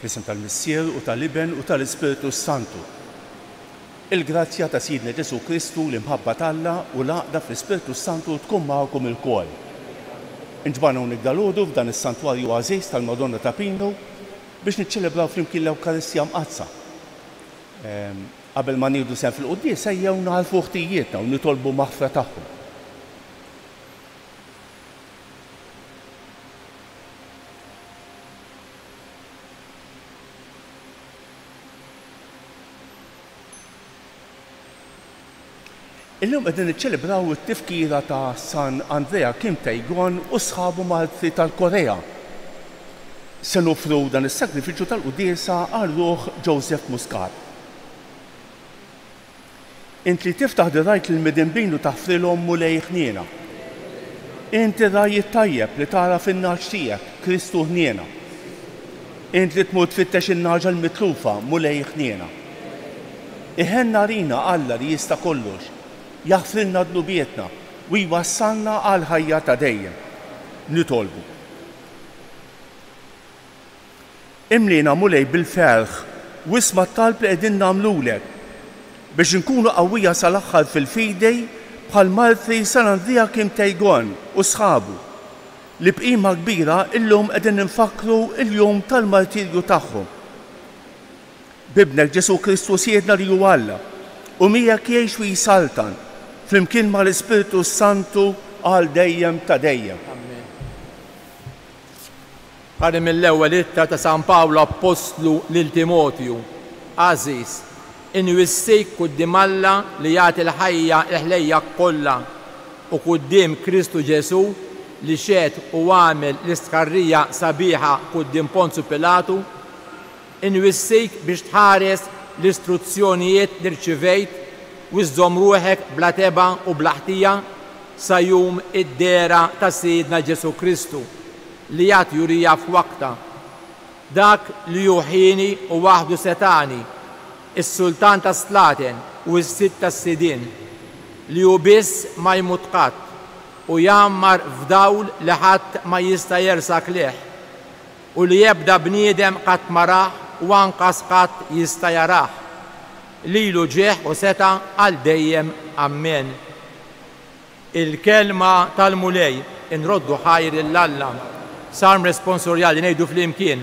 F'isem tal-Missier u tal-Iben u tal-Ispiritu Santu. Il-grazzja ta' Sidna Ġesu Kristu l-imħabba talla u l-għaqda fl-Ispiritu Santu tkun magħkom ilkoll. Inġbarna hawnhekk dalgħodu f'dan is-santwarju għażiż tal-Madonna ta' Pino biex niċċelebraw flimkien l-Ewkaristja mqazza. Qabel ma nieħdu sehem fil-quddies ejjew naħalfu ħtijietna u nitolbu maħfra tagħhom. Illum qegħdin niċċelebraw it-tifkira ta' San Andrea Kim Tae-gon u sħabu Malti tal-Korea. Se nofru dan is-sagrifiċċju tal-qudiesa għal ruħ Joseph Muscat. Inti tiftaħ dirajt lil midinbin u taħfrilhom mulej ħniena. Inti raj tajjeb li tara fin-naġ tiegħek Kristu ħniena. Inti li tmut tfittex in-naġa l-mitlufa mulej ħniena. Iħenna rina Alla li jista' kollox. Jaħfrilna dnubietna u jwassalna għal ħajja ta' dejjem. Nitolbu. Imlina mulej bil-ferħ u isma' t-talb li qegħdin nagħmlulek biex inkunu qawwija sal-aħħar fil-fidej bħal Malti San Andrea Kim Tae-gon u sħabu li bqima kbira illum qegħdin nfakru l-jum tal-martirju tagħhom. Bibnek Ġesu Kristu siedna li hu Alla u miegħek jgħix u jisaltan flimkien mal-Ispiritu Santu għal dejjem ta' dejjem. Ħarri mill-ewwel ittra ta' San Pawlu Apostlu lil Timotju. Għażiż, inwissejk quddiem Alla li jagħti l-ħajja l-ħlejja kollha u quddiem Kristu Ġesu li xed u għamel l-istħarrija sabiħa quddiem Ponzu Pilatu, inwissejk biex tħares l-istruzzjonijiet li rċivejt u żżomm ruħek bla teba u bla ħtija sa jum id-dera ta' Sidna Ġesu Kristu li jagħti jurija f'waqta. Dak li juħini u waħdu setani, is-Sultan ta' Slaten u s-Sitt tas-Sidin li hu biss ma jmut qatt u jammar f'dawl li ħadd ma jista' jersak leh u li jebda bniedem qatt ma rah u anqas qatt jista' jarah. Lilu ġeħ u seta għal dejjem ammen. Il-kelma tal-mulej inroddu ħajr il-Alla. Salm responsorjali ngħidu flimkien.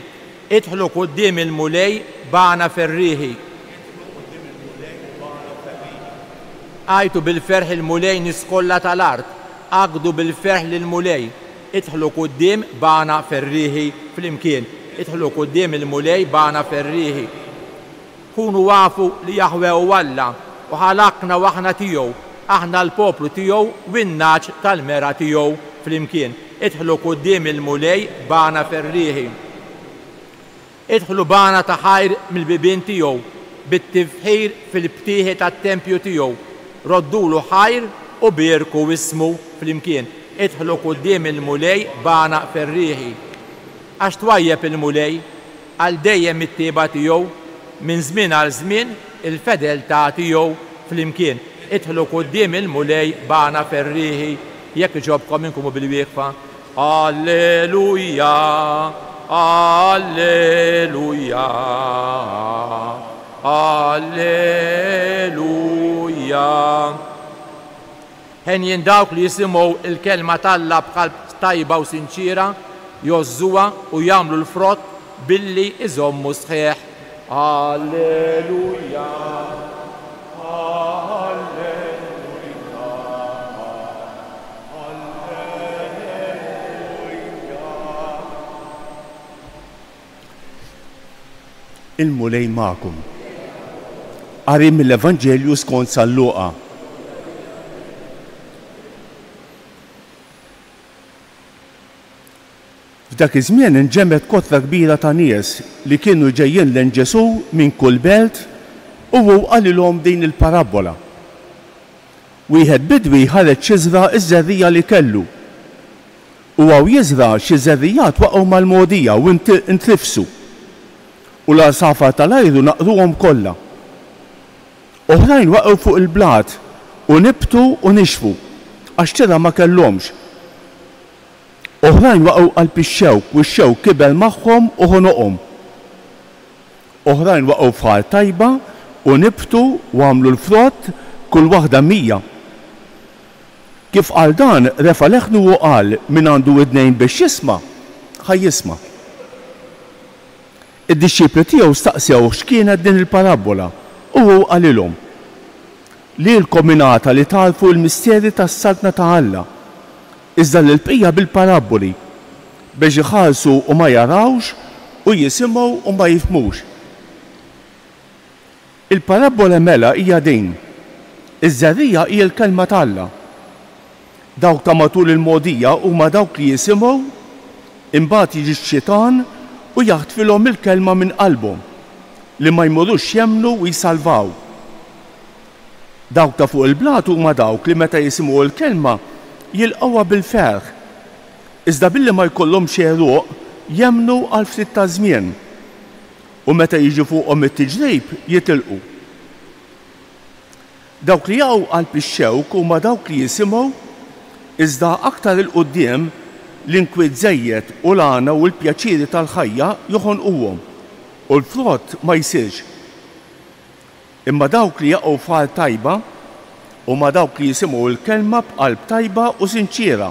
Idħlu quddiem il-mulej bana ferriħi. Għajtu bil-ferħ il-mulej niskolla tal-art. Għaqdu bil-ferħ lil-mulej. Idħlu quddiem bana ferriħi flimkien. Idħlu quddiem il-mulej bana ferriħi. Kunu għafu li jaħwew Alla u ħalaqna waħna tiegħu, aħna l-poplu tiegħu u n-naġ tal-mera tiegħu flimkien. Idħlu quddiem il-mulej bana ferriħi. Idħlu bana ta' ħajr mill-bibien tiegħu bit-tifħir fil-btieħi tat-tempju tiegħu. Roddulu ħajr u bierku ismu flimkien. Idħlu quddiem il-mulej bana ferriħi. Għax twajjeb il-mulej għal dejjem it-tieba tiegħu minn żmien għal żmien il-fedeltà tiegħu flimkien. Idħlu quddiem il-mulej bana ferriħi jekk iġobkom inkumu bil-wieqfa. Alleluja, alleluja, alleluja. Ħenjin dawk li jisimgħu il-kelma tal-Alla b'qalb tajba u sinċira jożżuha u jagħmlu l-frott billi iżommu sħiħ. Alleluja, alleluja, alleluja. Il-mulej magħkom. Qari mill-Evanġelju skont San Luqa. F'dak iż-żmien inġemet kotra kbira ta' nies li kienu ġejjin lejn Ġesu minn kull belt u hu qalilhom din il-parabola. Wieħed bidwi ħareġ xiżra ż-żerrija li kellu. U għaw jiżra xi żerrijat waqgħu mal-mogħdija u ntrifsu. U l-arsafar tal-ajru naqruhom kollha. Oħrajn waqgħu fuq il-blat u nibtu u nixfu għax tira ma kellhomx. Oħrajn waqgħu qalb ix-xewk u x-xewk kibel magħhom u ħonoqhom. oħrajn waqgħu f'ħar tajba u nibtu u għamlu l-frott kull waħda 100. Kif qal dan, refa' leħnu u qal min għandu id-nejn biex jisma' ħajjisma'. Id-disċipli tiegħu staqsew x'kienet din il-parabola u hu qalilhom lilkom ingħata li tarfu l-misteri tas-saltna ta' Alla, iżda l-bqija bil-paraboli biex iħarsu u ma jarawx u jisimgħu u ma jifhmux. Il-parabola mela hija din. Iż-żarrija hija l-kelma ta' Alla. Dawk ta' matul il-mogħdija huma dawk li jisimgħu imbagħad jiġi x-xitan u jaħtfilhom il-kelma minn qalbhom li ma jmurux jemmnu u jisalvaw. Dawk ta' fuq il-blat huma dawk li meta jisimgħu l-kelma jilqgħuha bil-ferħ, iżda billi ma jkollhomx għeruq jemmnu għal ftit ta' żmien u meta jiġi fuqhom it-tiġrib jitilqu. Dawk li jaqgħu qalb ix-xewk huma dawk li jisimgħu iżda aktar il-qudiem l-inkwiet żejjed u l-għana u l-pjaċiri tal-ħajja joħonquhom u l-frott ma jsirx. Imma dawk li jaqgħu f'ħar tajba huma dawk li jisimgħu l-kelma b'qalb tajba u sinċiera,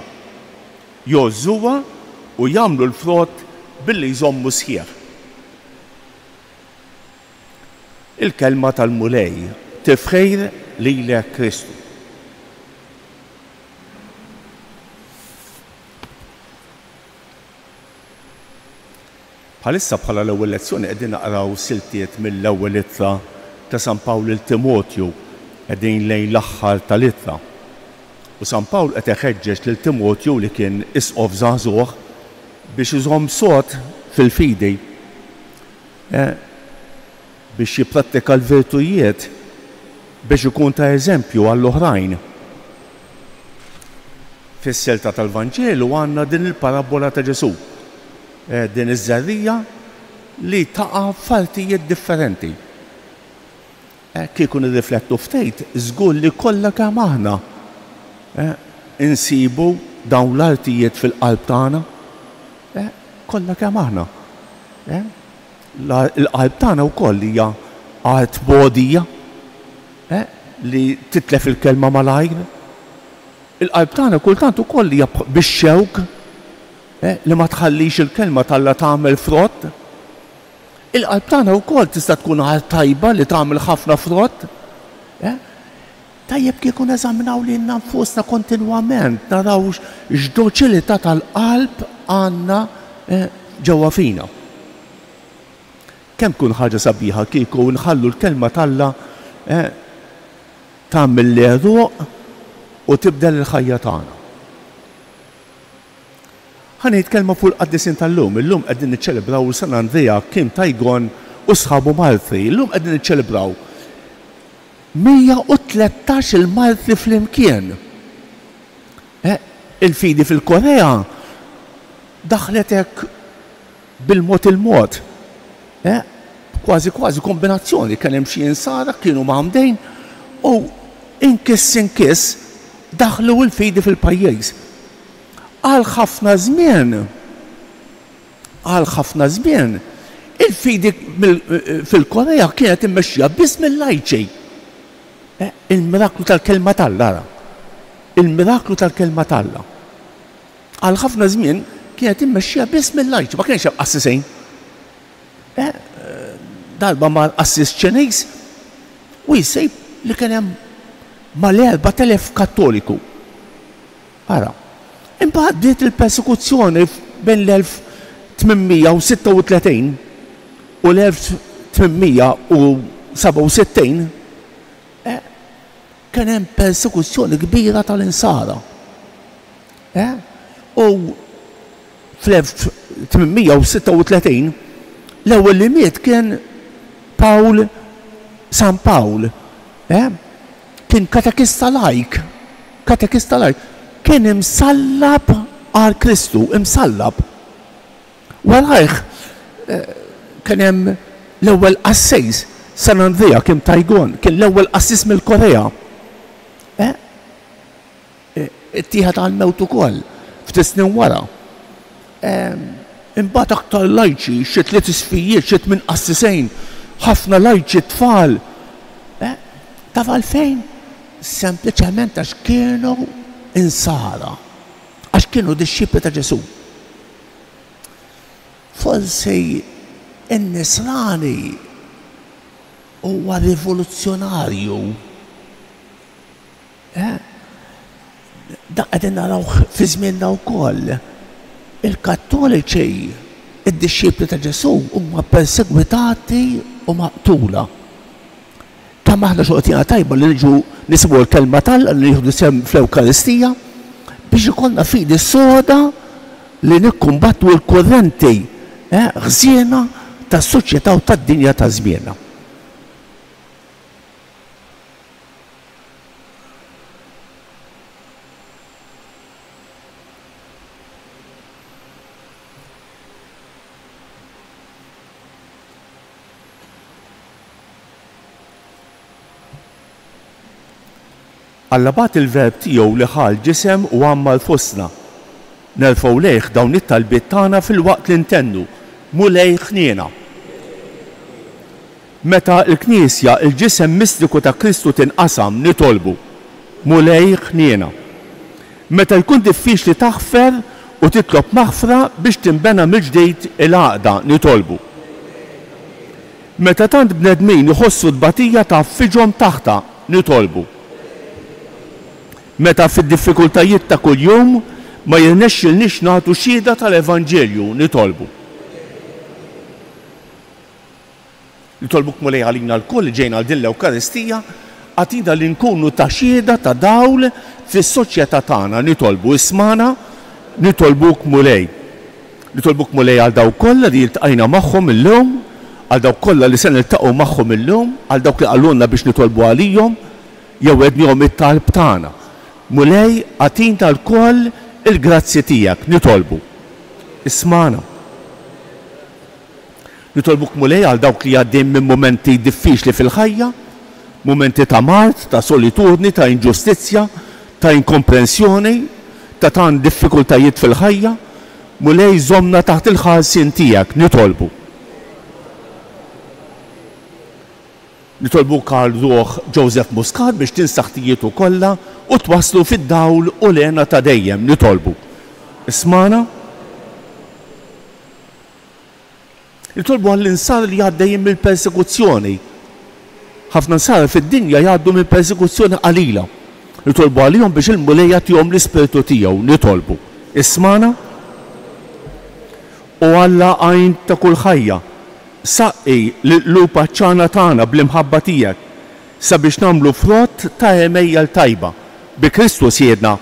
jożżuha u jagħmlu l-frott billi jżommu sħiħ. Il-kelma tal-mulej tifħejr lilek Kristu. Bħalissa bħala l-ewwel lezzjoni qegħdin naqraw siltiet mill-ewwel ittra ta' San Pawl lil Timotju qegħdin lejn l-aħħar tal-ittra. U San Pawl qed iħeġġeġ lil Timotju li kien isqof żagħżugħ biex iżomm sod fil-fidi biex jipprattika l-virtujiet biex ikun ta' eżempju għall-oħrajn. Fis-selta tal-Vanġelu għandna din il-parabola ta' Ġesu, din iż-żarrija li taqa' f'artijiet differenti. Kieku nirriflettu ftit, żgur li kollha kemm aħna insibu dawn l-artijiet fil-qalb tagħna, kollha kemm aħna. Il-qalb tagħna wkoll hija art bodija li titlef il-kelma malajr. Il-qalb tagħna kultant ukoll hija bix-xewk li ma tħallix il-kelma talla tagħmel frott. Il-qalb tagħna wkoll tista' tkun art tajba li tagħmel ħafna frott. Tajjeb kieku neżaminaw lilna nfusna kontinwament, naraw x'doċilità tal-qalb għandna ġewwa fina. Kemm tkun ħaġa sabiħa kieku nħallu l-kelma talla tagħmel l-għeruq u tibdel il-ħajja tagħna. Ħanitkellma fuq il-qaddisin tal-lum. Illum qegħdin niċċelebraw San Andrea Kim Tajgon u sħabu Martri. Illum qegħdin niċċelebraw 113 il-Martri flimkien. Il-fidi fil-Korea daħlet hekk bil-mod il-mod. Kważi kombinazzjoni, kien hemm xi insara kienu magħmdejn u inkiss daħlu l-fidi fil-pajjiż. Għal ħafna żmien il-fidi fil-Korea kienet immexxija biss mill-lajċi. Il-miraklu tal-kelma tal-Alla. Il-miraklu tal-kelma tal-Alla. Għal ħafna żmien kienet immexxija biss mill-lajċi, ma kienx hemm qassisejn. Darba ma' qassis Ċiniż u jsejb li kien hemm mal-4,000 Kattoliku. Ara. Imbagħad bdiet il-persekuzzjoni bejn l-1836 u l-1867 kien hemm persekuzzjoni kbira tal-insara. U fl-1836 l-ewwel li miet kien San Pawl. Kien katekista laik. Kien imsallab għal Kristu, imsallab. Warajh kien hemm l-ewwel qassis San Andrea Kim Tajgon, kien l-ewwel qassis mill-Korea. Ittieħed għal-mewt ukoll ftit snin wara. Imbagħad aktar lajċi, xi tliet isfijiet, xi minn qassisejn ħafna lajċi tfal. Taf għalfejn? Sempliċement għax kienu insara, għax kienu disċipli ta' Ġesu. Forsi in-Nisrani huwa rivoluzzjonarju. Da qegħdin naraw fi żmienna wkoll. Il-Kattoliċi, id-disċipli ta' Ġesu huma persegwitati u maqtula. Kemm aħna xoqtina tajba li niġu nisimgħu l-kelma li jieħdu sem fl-Ewkaristija biex ikollna fidi soda li nikkumbattu l-kurrenti ħżiena tas-soċjetà u tad-dinja ta' żmienna. Allabat il-verb tiegħu li ħal ġisem u għamma l-fostna. Nerfgħu lejh dawn it-talbiet tagħna fil-waqt li ntennu, mu lejh ħniena. Meta l-Knisja il-ġisem mistiku ta' Kristu tinqasam nitolbu, mu lejh ħniena. Meta jkun diffiċli taħfer u titlob maħfra biex tinbena mill-ġdid il-għaqda nitolbu. Meta tant bnedmin iħossu d-batija ta' fiġhom taħta nitolbu. Meta fid-diffikultajiet ta' kuljum ma jirnexxilniex nagħtu xhieda tal-Evanġelju nitolbu. Nitolbuk mulej għalina l-koll ġejna għal din l-Ewkaristija għatina li nkunu ta' xhieda ta' dawl fis-soċjetà tagħna nitolbu ismana, nitolbuk mulej. Nitolbuk mulej għal dawk kollha li jiltqajna magħhom illum, għal dawk kollha li se niltaqgħu magħhom illum, għal dawk li qalulna biex nitolbu għalihom, jew għednihom it-talb tagħna. Mulej għatin tal-koll il-grazzi tijak, nitolbu. Ismana. Nitolbuk mulej għal dawk li għaddim minn momenti diffiċli fil-ħajja, momenti ta' mart, ta' solitudni, ta' inġustizja, ta' inkomprensjoni, ta' tan diffikultajiet fil-ħajja, mulej zomna taħt il-ħalsin tijak, nitolbu. Nitolbuk għal ruħ Joseph Muscat biex tinsaħtijietu kollha u twaslu fid-dawl u lena ta' dejjem nitolbu. Ismana? Nitolbu għall-insar li għaddejjem mill-persekuzzjoni. Ħafna nsar fid-dinja jgħaddu mill-persekuzzjoni qalila. Nitolbu għalihom biex il-mulej jagħtihom l-ispirtu tiegħu, nitolbu. Ismana? U Alla għajn ta' kull ħajja. Saqqi l-lupa ċana tagħna bl-imħabba tiegħek sabiex nagħmlu frott ta' emejja l-tajba bi Kristu siedna.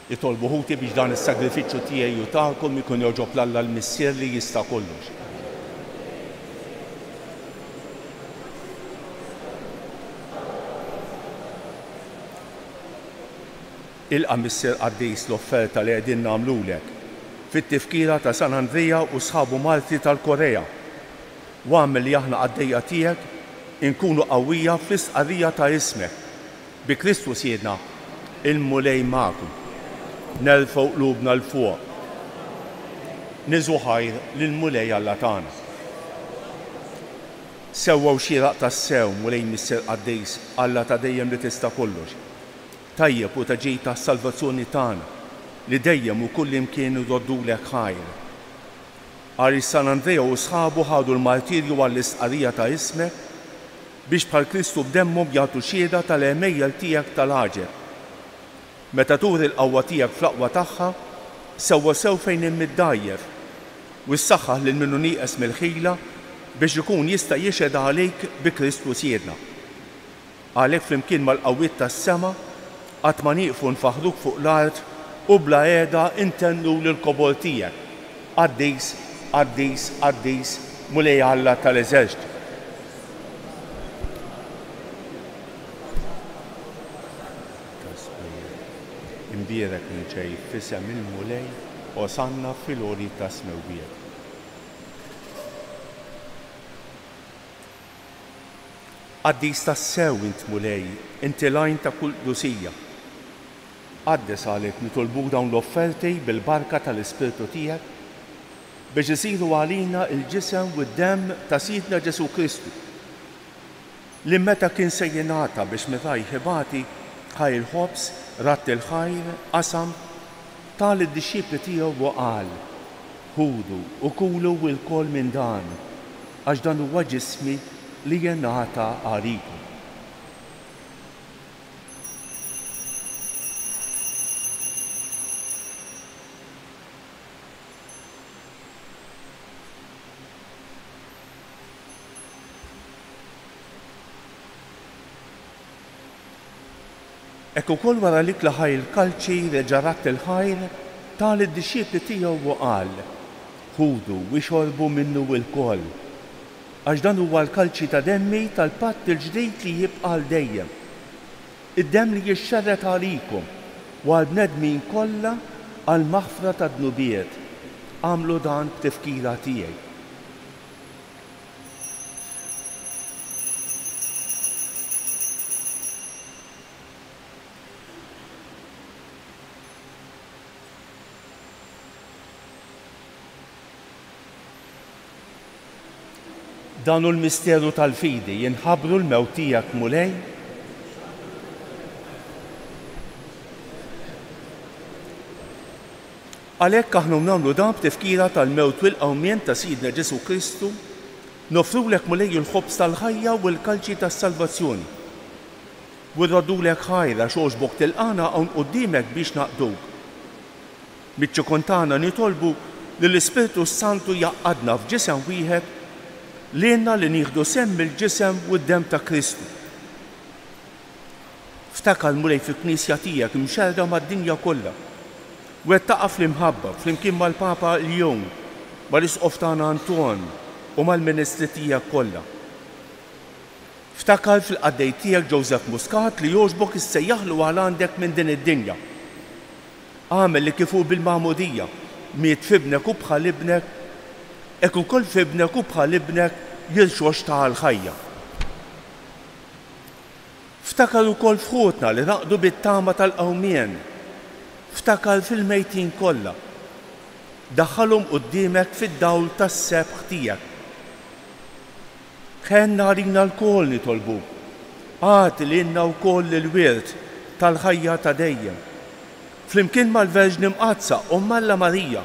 Jitolbu ħuti biex dan is-sagrifiċċju tiegħi u tagħkom ikun joġob l-Alla l-Missier li jista' kollox. Ilqa' Missier Qaddis l-offerta li qegħdin nagħmlulek fit-tifkira ta' San Andrea u sħabu Malti tal-Korea. U għamel li aħna għaddejja tiegħek inkunu qawwija fl-istqarrija ta' ismek. Bi Kristus Siedna il-mulej magħkom. Nerfgħu qlubna l fuq. Niżu ħajr lill-mulej Alla tagħna. Sewwew xieraq tas-sew mulej Missier Qaddis Alla ta' dejjem li tista' kollox. Tajjeb u ta' ġej tas-salvazzjoni tagħna li dejjem u kull imkien idoddulek ħajr. Għal San Andrea u sħabu ħadu l-martirju għall-istqarrija ta' ismek biex bħal Kristu b'demmhom jagħtu xhieda tal-għemejjel tiegħek tal-għaġeb. Meta turi l-qawwa tiegħek fl-aqwa tagħha, sewwa sew fejn hemm iddajjef u ssaħħaħ lil minnu nieqes mill-ħila biex ikun jista' jixhed għalejk bi Kristu Siedna. Għalhekk flimkien mal-qawwiet tas-sema qatt ma nieqfu nfaħruk fuq l-art u bla qiegħda intennu lill-kobol tiegħek. Qaddis, Qaddis, Qaddis, mulej Alla tal-Eżerċitu. Imbierek nċej f'isem il-mulej osanna fil-għoli ta' smewbiet. Qaddis tas-sew int mulej, inti lajn ta' kull qdusija. Qaddes għalek nitolbuk dawn l-offerti bil-barka tal-Ispirtu tiegħek biex isiru għalina il-ġisem u d-demm ta' Sidna Ġesu Kristu li meta kien se jingħata biex meta jħibati ħajr ħobs, ratt il-ħajr, qasam, tal id-disċipli tiegħu u qal: ħudu u kulu l-kol minn dan, għax dan huwa ġismi li jingħata għalikom. Ekk ukoll wara li klaħaj il-kalċi reġa' ratt il-ħajr tal id-disċipli tiegħu u qal: ħudu u xorbu minnu l-koll, għax dan huwa l-kalċi ta' demmi tal-patt il-ġdid li jibqa' għal dejjem. Id-demm li jixxarret għalikom u għall-bnedmin kollha għal maħfra ta' dnubiet. Għamlu dan b'tifkira tiegħi. Danu l-misteru tal-fidi jinħabru l-mewt tiegħek mulej. Għalhekk aħna nagħmlu dan b'tifkira tal-mewt u l-qawmien ta' Sidna Ġesu Kristu, nofrulek mulej il-ħobs tal-ħajja u l-kalċi tas-salvazzjoni. U rradulek ħajra xogħġbok tilqana hawn quddiemek biex naqduk. Miċ-ċikontana nitolbu li l-Ispirtu Santu jaqadna f'ġisem wieħed lilna li nieħdu semm il-ġisem u d-demm ta' Kristu. Ftakar mulej fil-Knisja tiegħek imxerda mad-dinja kollha. U qed taqa' fl-imħabba flimkien mal-Papa Leon, mal-Isqof tagħna Anton u mal-Ministri tiegħek kollha. Ftakar fil-qaddej tiegħek Joseph Muscat li jogħġbok issejjaħlu għal għandek minn din id-dinja. Għamel li kifu bil-Magħmudija, miet f'ibnek u bħal ibnek, hekk ukoll f'ibnek u bħal ibnek jilxox ta' l-ħajja. Ftakar ukoll f'ħutna li raqdu bit-tama tal-qawmien. Ftakar fil-mejtin kollha. Daħħalhom quddiemek fid-dawl tas-sebħ tiegħek. Ħenna għalina l-kol nitolbu. Għati lilna wkoll il-wirt tal-ħajja ta' dejjem. Flimkien mal-Verġni Mqazza u Malla Marija,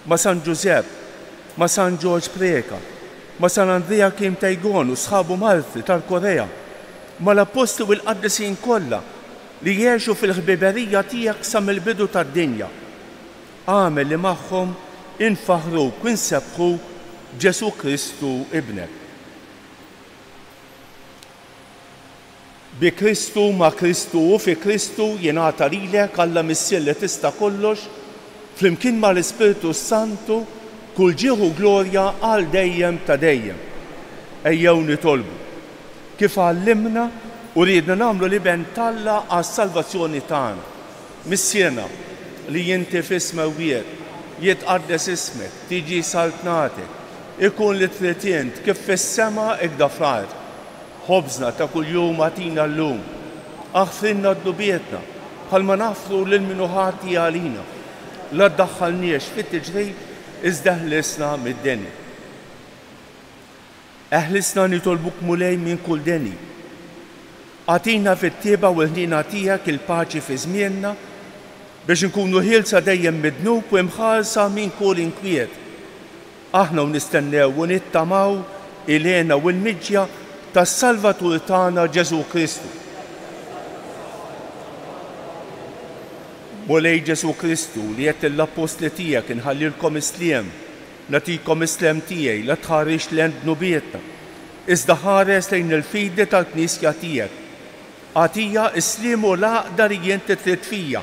ma' San Giuseppe, ma' San George Preka, ma' San Andrea Kim Tajgon u sħabu Malti tal-Korea, ma' l-apposti u l-qaddisin kollha li jgħixu fil-ħbiberija tiegħek sa mill-bidu tad-dinja. Għamel li magħhom infaħruk u nsebħuk Ġesu Kristu ibnek. bi Kristu ma' Kristu u fi Kristu jingħata lilek Alla missier li tista' kollox flimkien mal-Ispiritu Santu kull ġieħu glorja għal dejjem ta' dejjem. Ejjew nitolbu kif għallimna u ridna nagħmlu li ben Alla għas-salvazzjoni tagħna. Missierna li inti f'ismek wieħed jitqaddes ismek, tiġi saltnatek, ikun li trid int kif fis-sema ikda fl-ard. Ħobżna ta' kuljum għatina llum, aħfrinna d-dubietna bħalma nafru lil min hu ħati għalina. La ddaħħalniex fit-tiġrid iżda ħlisna mid-deni. Eħlisna nitolbuk mulej minn kull deni. Għatina fit-tieba u l-ħnina tiegħek il-paċi fi żmienna biex nkunu ħielsa dejjem mid-dnub u imħarsa minn kull inkwiet. Aħna nistennew u nittamaw il-għena u l-miġja tas-Salvatur tagħna Ġesu Kristu. Mulej Ġesu Kristu li qed l-apostli tiegħek inħallilkom isliem, nagħtikom islem tiegħi la tħarrix lejn dnubietna. Iżda ħares lejn il-fidi tal-Knisja tiegħek. Għatija isliem u l-għaqda li inti trid fija.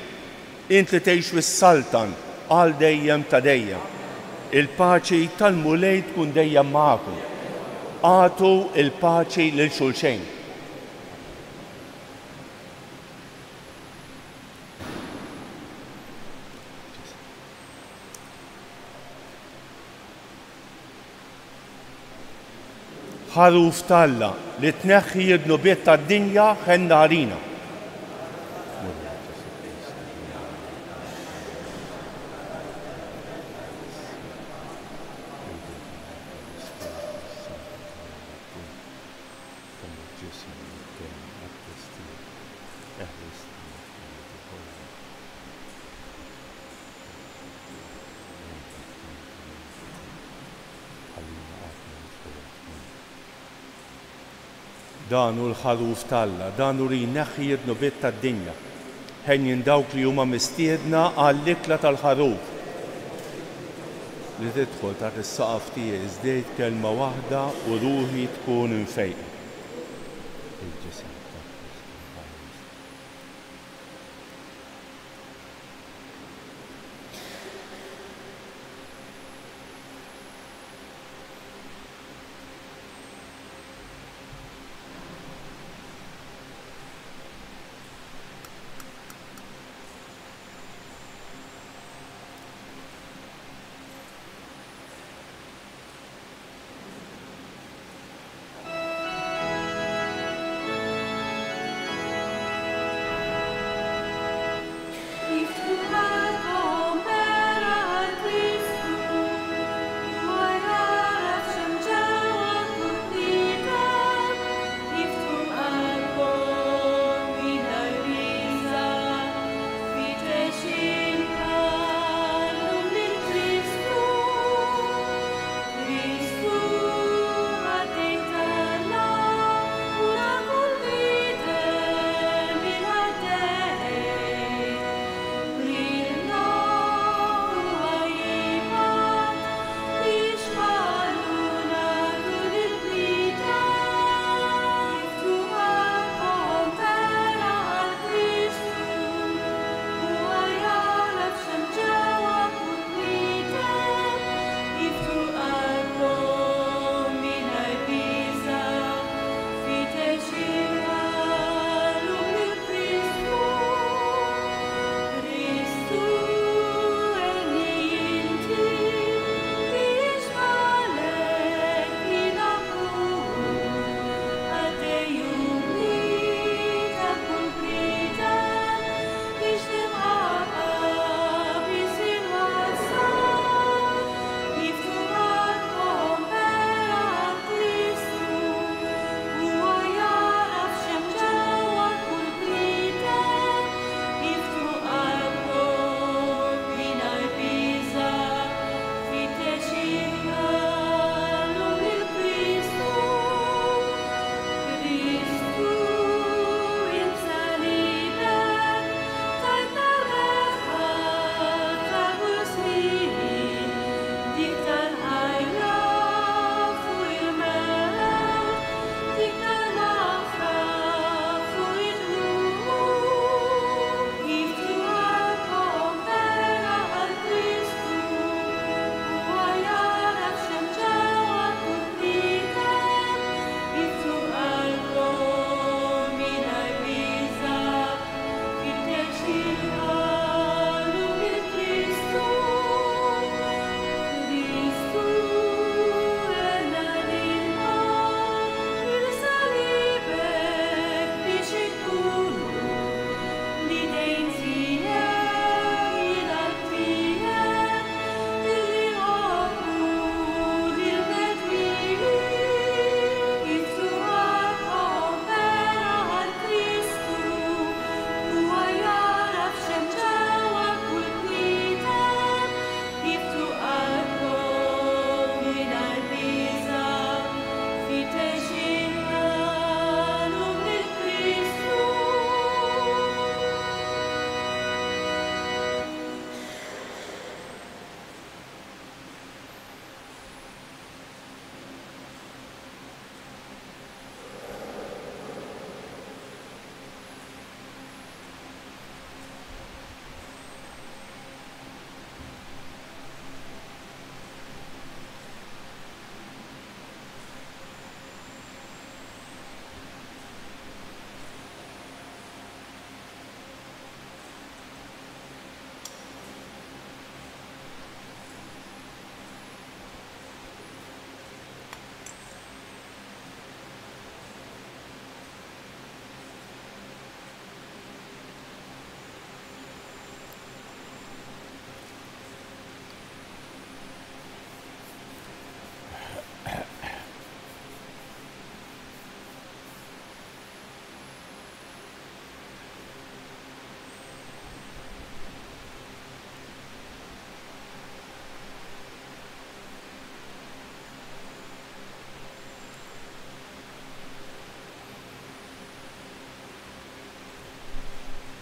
Inti tgħix fis-Saltan għal dejjem ta' dejjem. Il-paċi tal-mulej tkun dejjem magħkom. Għatu il-paċi lil xulxejn. Ħaruf talla li tneħħi d-nubiet tad-dinja ħenna għalina. Dan hu l-ħaruf talla, dan hu li jneħħi d-nubiet tad-dinja. Ħejjin dawk li huma mistiedna għall-ikla tal-ħaruf. Li tidħol taħt is-saqaf tiegħi żdejt kelma waħda u ruħi tkun infejqa.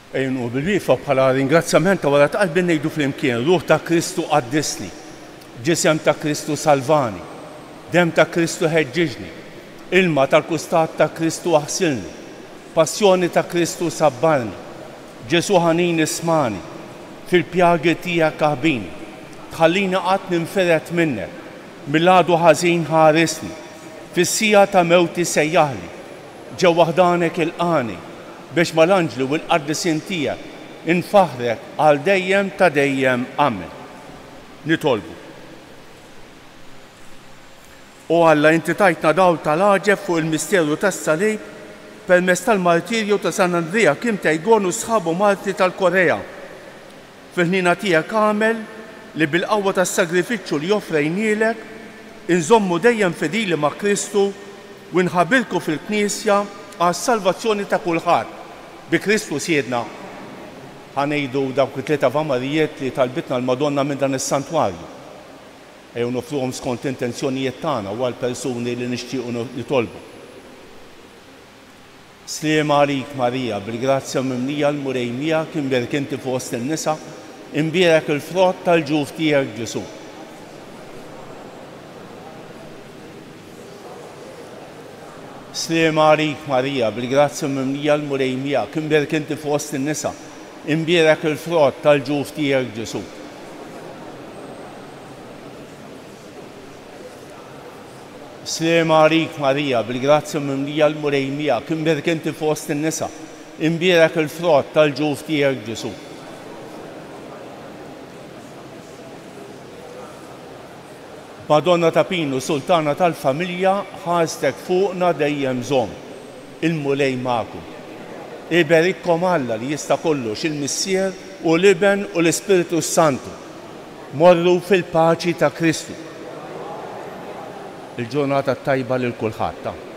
U bil-wieqfa bħala ringrazzjament ta' wara qalbi ngħidu flimkien, ruħ ta' Kristu qaddisni, ġisem ta' Kristu salvani, dem ta' Kristu ħeġġiġni, ilma tal-kustat ta' Kristu aħsilni, passjoni ta' Kristu sabbarni, Ġesu ħanin ismani, fil-pjagi tiegħek aħbini, tħallini qatt ninferet minnek, mill-għadu ħażin ħaresni, fis-sija ta' mewti sejjaħli, ġew waħdanek il-qani, biex mal-anġlu u l-qaddisin tiegħek infaħrek għal dejjem ta' dejjem amen. Nitolbu. U Alla inti tajtna dawl tal-għaġeb fuq il-misterju tas-salib permezz tal-martirju ta' San Andrija kim tejgonu sħabu Marti tal-Korea. Fil-ħnina tiegħek għamel li bil-qawwa tas-sagrifiċċju li joffrejnielek inżommu dejjem fedili ma' Kristu u nħabilku fil-Knisja għas-salvazzjoni ta' kulħadd. Bi Kristu siedna ħanejdu dawk it-tlieta vamarijiet li talbitna l-Madonna minn dan is-santwarju. Ejjew nofruhom skont intenzjonijiet tagħna u għall-persuni li nixtiequ nitolbu. Sliema għalik Marija, bil-grazzja mimlija l-murejmija kien berkinti fost il-nisa, imbierek il-frott tal-ġuf tiegħek Ġesu. Sliema għalik Marija, bil-grazzja mimlija l-murejmija kien berkinti fost il-nisa, imbierek il-frott tal-ġuf tiegħek Ġesu. Sliema għalik Marija, bil-grazzja mimlija l-murejmija kien berkinti fost il-nisa, imbierek il-frott tal-ġuf tiegħek Ġesu. Madonna ta' Pinu, Sultana tal-Familja, ħastek fuqna dejjem żomm, il-mulej magħkom. Iberikkom Alla li jista' kollox il-Missier u l-Iben u l-Ispiritu Santu. Morru fil-paċi ta' Kristu. Il-ġurnata tajba lil kulħadd.